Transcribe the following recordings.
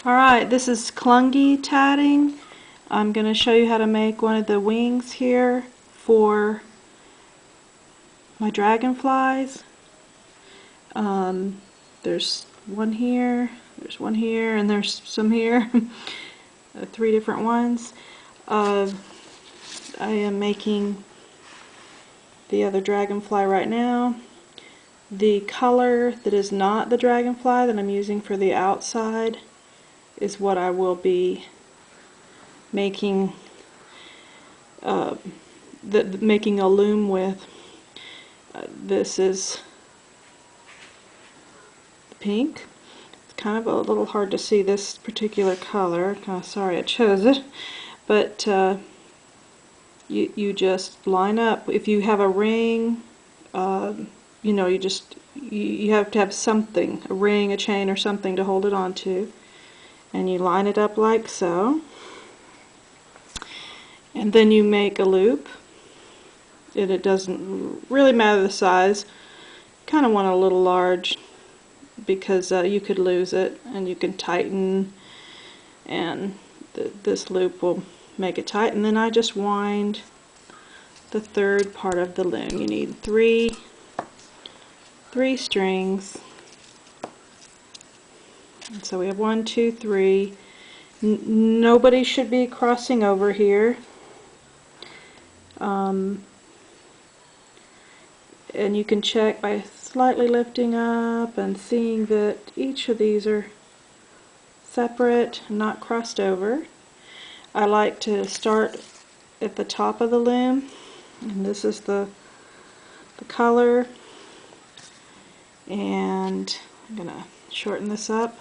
Alright, this is cluny tatting. I'm going to show you how to make one of the wings here for my dragonflies. There's one here, and there's some here. 3 different ones. I am making the other dragonfly right now. The color that is not the dragonfly that I'm using for the outside is what I will be making making a loom with. This is pink. It's kind of a little hard to see this particular color. Kind of sorry I chose it, but you just line up. If you have a ring, you know, you have to have something, a ring, a chain, or something to hold it onto, and you line it up like so. And then you make a loop, and it doesn't really matter the size. Kind of want it a little large because you could lose it, and you can tighten, and this loop will make it tight. And then I just wind the third part of the loom. You need three strings, and so we have 1, 2, 3. Nobody should be crossing over here. And you can check by slightly lifting up and seeing that each of these are separate, not crossed over. I like to start at the top of the loom, and this is the color, and I'm going to shorten this up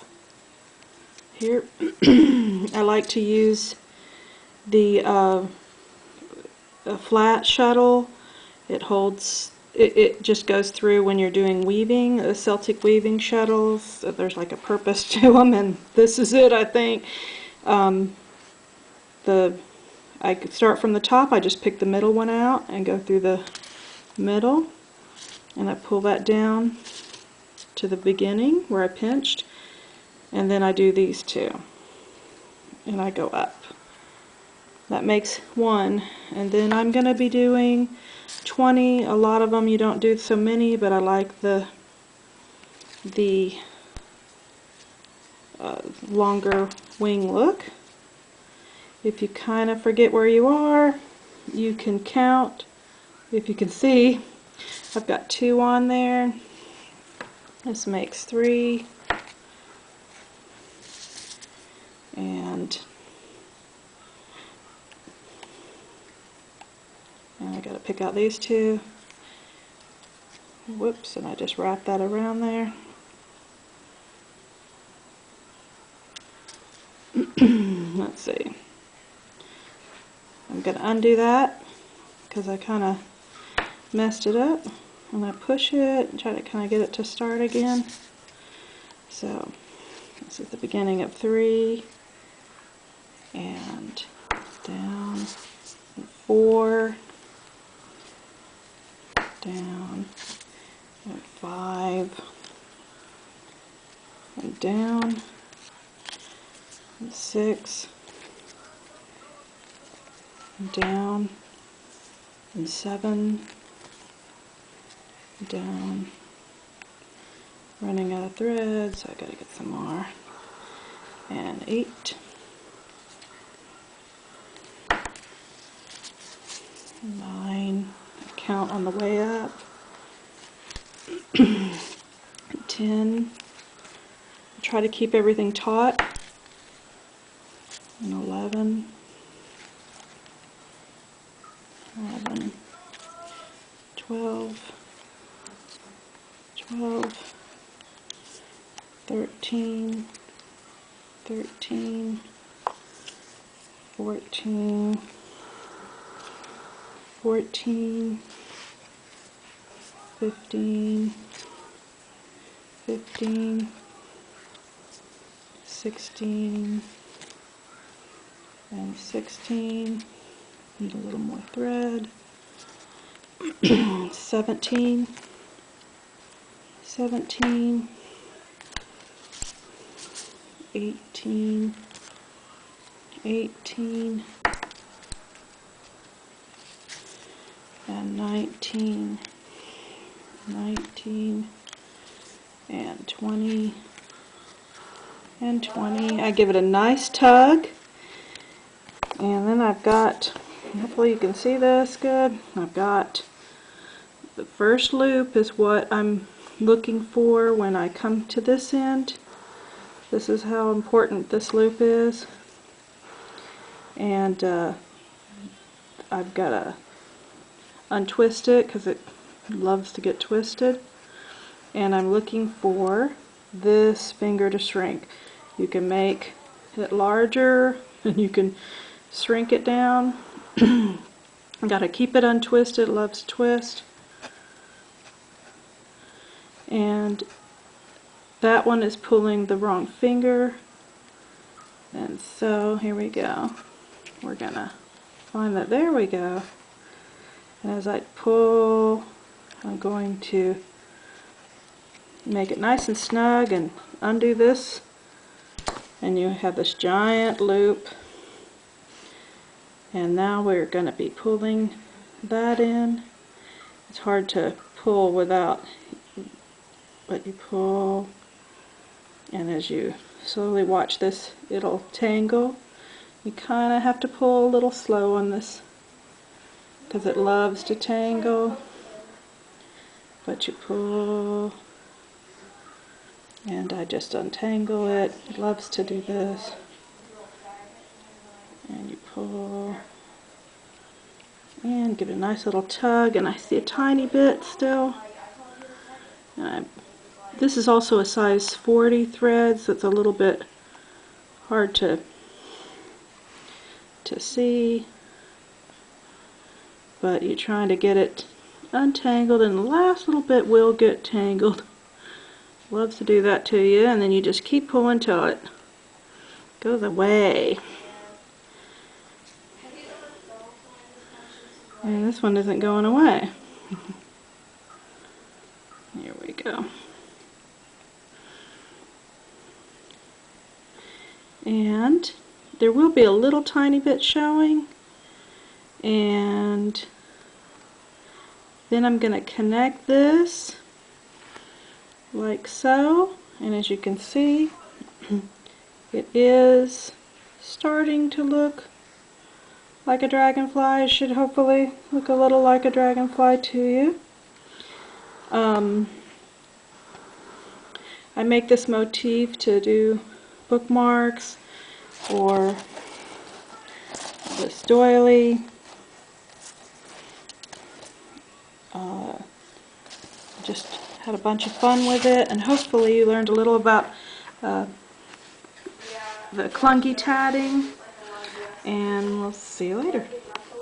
here. I like to use the a flat shuttle. It holds, it just goes through when you're doing weaving, the Celtic weaving shuttles. There's like a purpose to them, and this is it, I think. I could start from the top. I just pick the middle one out and go through the middle, and I pull that down to the beginning where I pinched, and then I do these two, and I go up. That makes 1, and then I'm going to be doing 20. A lot of them you don't do so many, but I like the longer wing look. If you kind of forget where you are, you can count. If you can see, I've got 2 on there. This makes 3, and I got to pick out these 2. Whoops, and I just wrap that around there. Let's see. I'm going to undo that because I kind of messed it up, and I push it and try to kind of get it to start again. So this is the beginning of 3, and down, and 4, down, and 5, and down, and 6, and down, and 7, down. Running out of thread, so I gotta get some more. And 8, 9. Count on the way up. 10. Try to keep everything taut. And 11. 12. 12. 13. 13. 14. 14. 15. 15. 16. And 16. Need a little more thread. 17. 17. 18, 18, and 19, 19, and 20, and 20. I give it a nice tug, and then I've got, hopefully you can see this good, I've got the first loop is what I'm looking for when I come to this end. This is how important this loop is, and I've got to untwist it because it loves to get twisted, and I'm looking for this finger to shrink. You can make it larger and you can shrink it down. Got to keep it untwisted, it loves to twist. And that one is pulling the wrong finger, and so here we go. We're gonna find that, there we go. And as I pull, I'm going to make it nice and snug and undo this, and you have this giant loop. And now we're going to be pulling that in. It's hard to pull without, but you pull, and as you slowly watch this, it'll tangle. You kind of have to pull a little slow on this because it loves to tangle, but you pull, and I just untangle it. It loves to do this, and you pull and give it a nice little tug, and I see a tiny bit still. This is also a size 40 thread, so it's a little bit hard to see, but you're trying to get it untangled, and the last little bit will get tangled. Loves to do that to you, and then you just keep pulling till it goes away. And this one isn't going away. Here we go. And there will be a little tiny bit showing, and then I'm going to connect this like so, and as you can see, it is starting to look like a dragonfly. It should hopefully look a little like a dragonfly to you. I make this motif to do bookmarks or this doily. Just had a bunch of fun with it, and hopefully you learned a little about the clunky tatting, and we'll see you later.